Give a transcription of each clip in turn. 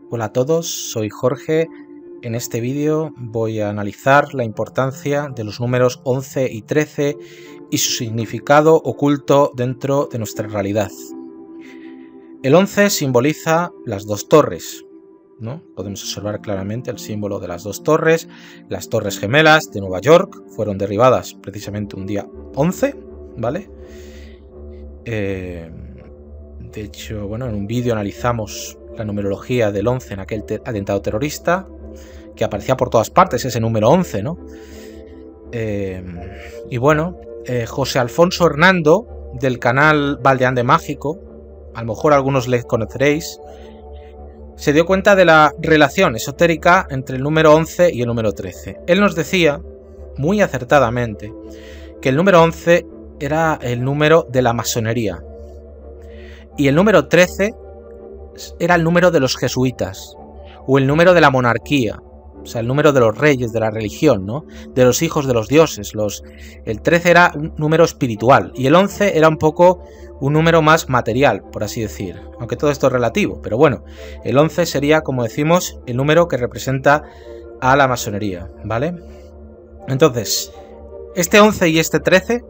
Hola a todos, soy Jorge. En este vídeo voy a analizar la importancia de los números 11 y 13 y su significado oculto dentro de nuestra realidad. El 11 simboliza las dos torres, ¿no? Podemos observar claramente el símbolo de las dos torres. Las Torres Gemelas de Nueva York fueron derribadas precisamente un día 11, ¿vale? De hecho, bueno, en un vídeo analizamos la numerología del 11 en aquel atentado terrorista, que aparecía por todas partes ese número 11, ¿no? Y bueno, José Alfonso Hernando, del canal Baldeán de Mágico, a lo mejor algunos le conoceréis, se dio cuenta de la relación esotérica entre el número 11 y el número 13. Él nos decía, muy acertadamente, que el número 11 era el número de la masonería y el número 13 era el número de los jesuitas o el número de la monarquía, o sea, el número de los reyes, de la religión, ¿no? De los hijos de los dioses. El 13 era un número espiritual y el 11 era un poco un número más material, por así decir, aunque todo esto es relativo, pero bueno, el 11 sería, como decimos, el número que representa a la masonería, ¿vale? Entonces, este 11 y este 13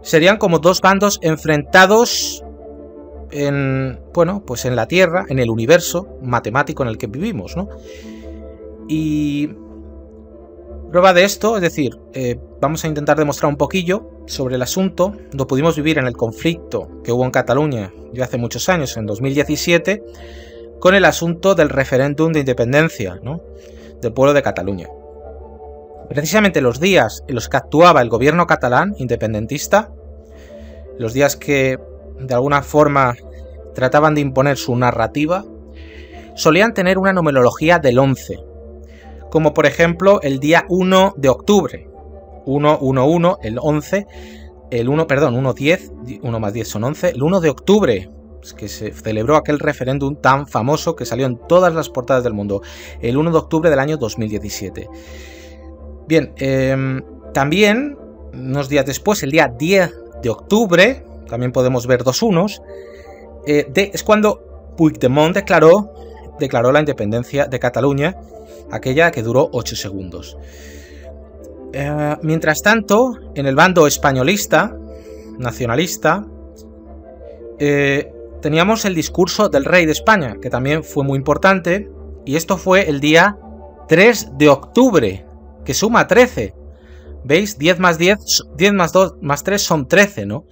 serían como dos bandos enfrentados en, bueno, pues en la Tierra, en el universo matemático en el que vivimos, ¿no? Y prueba de esto, es decir, vamos a intentar demostrar un poquillo sobre el asunto. Lo pudimos vivir en el conflicto que hubo en Cataluña ya hace muchos años, en 2017, con el asunto del referéndum de independencia, ¿no? Del pueblo de Cataluña. Precisamente los días en los que actuaba el gobierno catalán independentista, los días que de alguna forma trataban de imponer su narrativa, solían tener una numerología del 11, como por ejemplo el día 1 de octubre, 1-1-1, el 11, el 1-10, 1 más 10 son 11, el 1 de octubre, que se celebró aquel referéndum tan famoso que salió en todas las portadas del mundo, el 1 de octubre del año 2017. Bien, también, unos días después, el día 10 de octubre, también podemos ver dos unos, es cuando Puigdemont declaró la independencia de Cataluña, aquella que duró 8 segundos. Mientras tanto, en el bando españolista, nacionalista, teníamos el discurso del rey de España, que también fue muy importante, y esto fue el día 3 de octubre, que suma 13. ¿Veis? 10 más 10, 10 más 2 más 3 son 13, ¿no?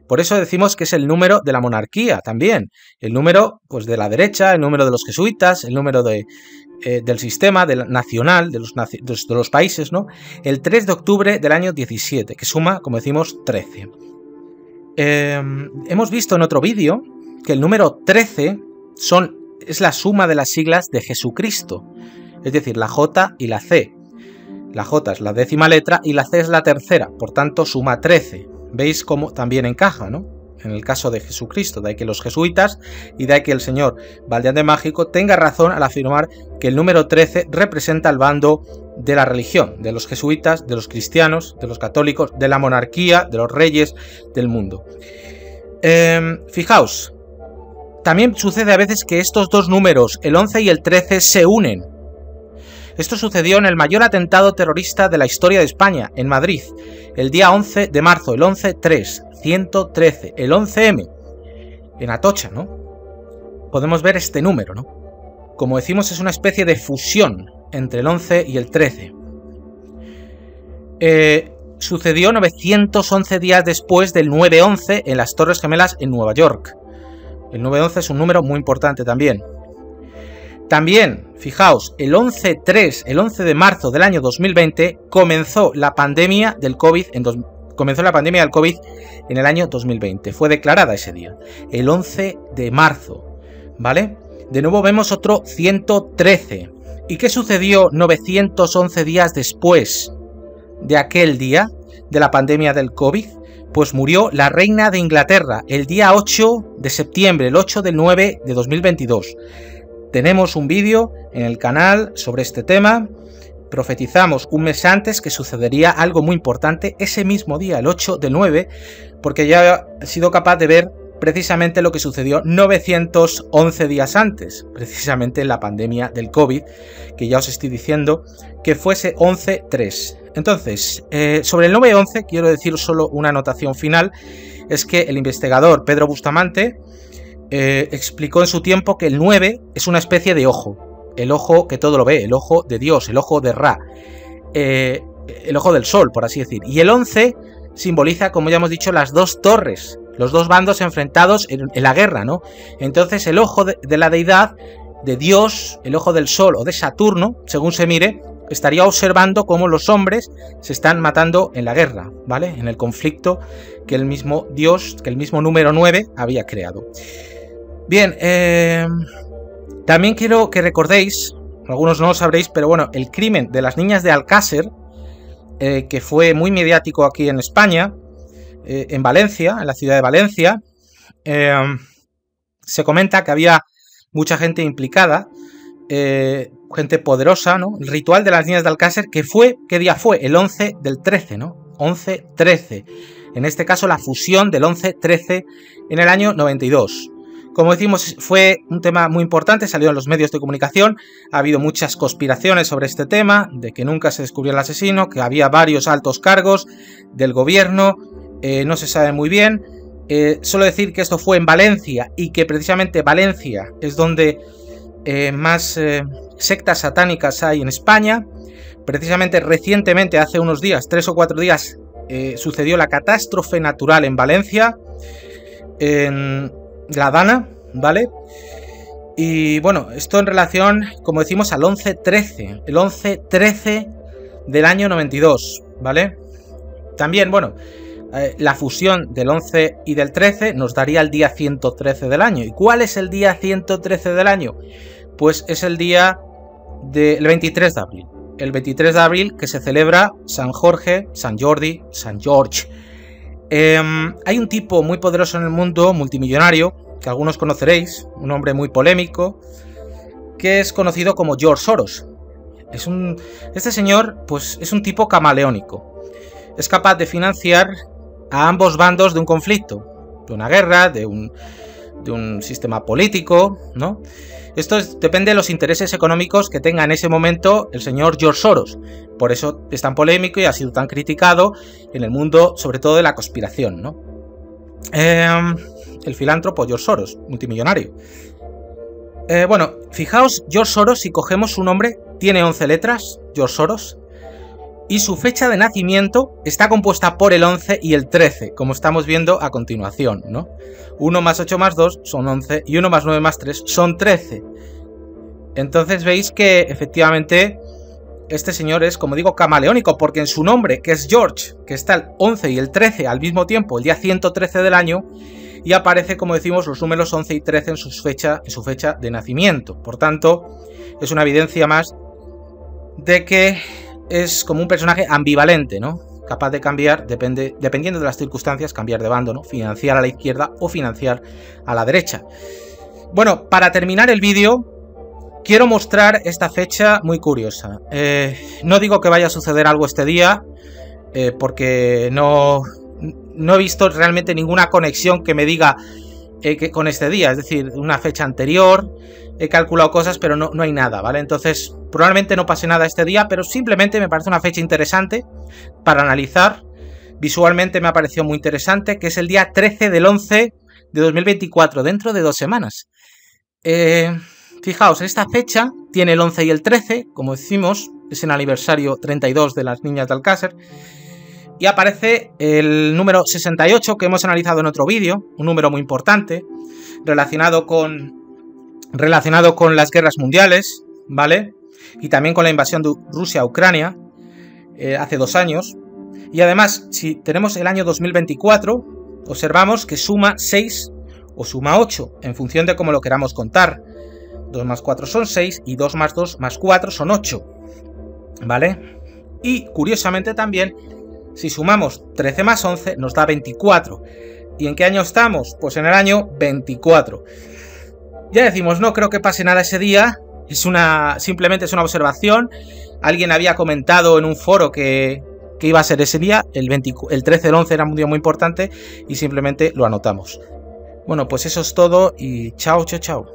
Por eso decimos que es el número de la monarquía también. El número, pues, de la derecha, el número de los jesuitas, el número del sistema nacional de los países, ¿no? El 3 de octubre del año 17, que suma, como decimos, 13. Hemos visto en otro vídeo que el número 13 es la suma de las siglas de Jesucristo, es decir, la J y la C. La J es la 10ª letra y la C es la 3ª, por tanto suma 13. ¿Veis cómo también encaja, ¿no? En el caso de Jesucristo, de ahí que los jesuitas y de ahí que el señor Baldeán de Mágico tenga razón al afirmar que el número 13 representa el bando de la religión, de los jesuitas, de los cristianos, de los católicos, de la monarquía, de los reyes del mundo. Fijaos, también sucede a veces que estos dos números, el 11 y el 13, se unen. Esto sucedió en el mayor atentado terrorista de la historia de España, en Madrid, el día 11 de marzo, el 11-3, 113, el 11M, en Atocha, ¿no? Podemos ver este número, ¿no? Como decimos, es una especie de fusión entre el 11 y el 13. Sucedió 911 días después del 9-11 en las Torres Gemelas en Nueva York. El 9-11 es un número muy importante también. También, fijaos, el 11-3, el 11 de marzo del año 2020, comenzó la pandemia del COVID en el año 2020. Fue declarada ese día, el 11 de marzo, ¿vale? De nuevo vemos otro 113. ¿Y qué sucedió 911 días después de aquel día, de la pandemia del COVID? Pues murió la reina de Inglaterra el día 8 de septiembre, el 8 del 9 de 2022. Tenemos un vídeo en el canal sobre este tema. Profetizamos un mes antes que sucedería algo muy importante ese mismo día, el 8 del 9, porque ya he sido capaz de ver precisamente lo que sucedió 911 días antes, precisamente en la pandemia del COVID, que ya os estoy diciendo que fuese 11-3. Entonces, sobre el 9-11 quiero decir solo una anotación final, es que el investigador Pedro Bustamante explicó en su tiempo que el 9 es una especie de ojo, el ojo que todo lo ve, el ojo de Dios, el ojo de Ra, el ojo del sol, por así decir, y el 11 simboliza, como ya hemos dicho, las dos torres, los dos bandos enfrentados en la guerra, ¿no? Entonces el ojo de la deidad, de Dios, el ojo del sol o de Saturno, según se mire, estaría observando cómo los hombres se están matando en la guerra, ¿vale? En el conflicto que el mismo Dios, que el mismo número 9 había creado. Bien, también quiero que recordéis, algunos no lo sabréis, pero bueno, el crimen de las niñas de Alcácer, que fue muy mediático aquí en España, en Valencia, en la ciudad de Valencia, se comenta que había mucha gente implicada, gente poderosa, ¿no? El ritual de las niñas de Alcácer, que fue, ¿qué día fue? El 11 del 13, ¿no? 11-13. En este caso, la fusión del 11-13 en el año 92. Como decimos, fue un tema muy importante, salió en los medios de comunicación, ha habido muchas conspiraciones sobre este tema, de que nunca se descubrió el asesino, que había varios altos cargos del gobierno, no se sabe muy bien. Solo decir que esto fue en Valencia y que precisamente Valencia es donde más sectas satánicas hay en España. Precisamente recientemente, hace unos días, 3 o 4 días, sucedió la catástrofe natural en Valencia, en La Dana, ¿vale? Y bueno, esto en relación, como decimos, al 11-13, el 11-13 del año 92, ¿vale? También, bueno, la fusión del 11 y del 13 nos daría el día 113 del año. ¿Y cuál es el día 113 del año? Pues es el día del 23 de abril. El 23 de abril que se celebra San Jorge, San Jordi, San George. Hay un tipo muy poderoso en el mundo, multimillonario, que algunos conoceréis, un hombre muy polémico, que es conocido como George Soros. Este señor, pues, es un tipo camaleónico. Es capaz de financiar a ambos bandos de un conflicto, de una guerra, de un sistema político, ¿no? Esto depende de los intereses económicos que tenga en ese momento el señor George Soros. Por eso es tan polémico y ha sido tan criticado en el mundo, sobre todo de la conspiración, ¿no? El filántropo George Soros, multimillonario. Bueno, fijaos, George Soros, si cogemos su nombre, tiene 11 letras, George Soros, y su fecha de nacimiento está compuesta por el 11 y el 13, como estamos viendo a continuación, ¿no? 1 más 8 más 2 son 11 y 1 más 9 más 3 son 13. Entonces veis que efectivamente este señor es, como digo, camaleónico, porque en su nombre, que es George, que está el 11 y el 13 al mismo tiempo, el día 113 del año, y aparece, como decimos, los números 11 y 13 en su fecha de nacimiento. Por tanto, es una evidencia más de que es como un personaje ambivalente, ¿no? Capaz de cambiar, dependiendo de las circunstancias, cambiar de bando, ¿no? Financiar a la izquierda o financiar a la derecha. Bueno, para terminar el vídeo, quiero mostrar esta fecha muy curiosa. No digo que vaya a suceder algo este día, porque no he visto realmente ninguna conexión que me diga que con este día, es decir, una fecha anterior. He calculado cosas, pero no hay nada, ¿vale? Entonces, probablemente no pase nada este día, pero simplemente me parece una fecha interesante para analizar. Visualmente me ha parecido muy interesante, que es el día 13 del 11 de 2024, dentro de 2 semanas. Fijaos, esta fecha tiene el 11 y el 13, como decimos, es el aniversario 32 de las niñas de Alcácer. Y aparece el número 68 que hemos analizado en otro vídeo, un número muy importante, relacionado con las guerras mundiales, ¿vale? Y también con la invasión de Rusia a Ucrania hace 2 años. Y además, si tenemos el año 2024, observamos que suma 6 o suma 8, en función de cómo lo queramos contar. 2 más 4 son 6 y 2 más 2 más 4 son 8, ¿vale? Y curiosamente también, si sumamos 13 más 11 nos da 24. ¿Y en qué año estamos? Pues en el año 24. Ya decimos, no creo que pase nada ese día, simplemente es una observación. Alguien había comentado en un foro que iba a ser ese día, el 13 del 11 era un día muy importante y simplemente lo anotamos. Bueno, pues eso es todo y chao, chao, chao.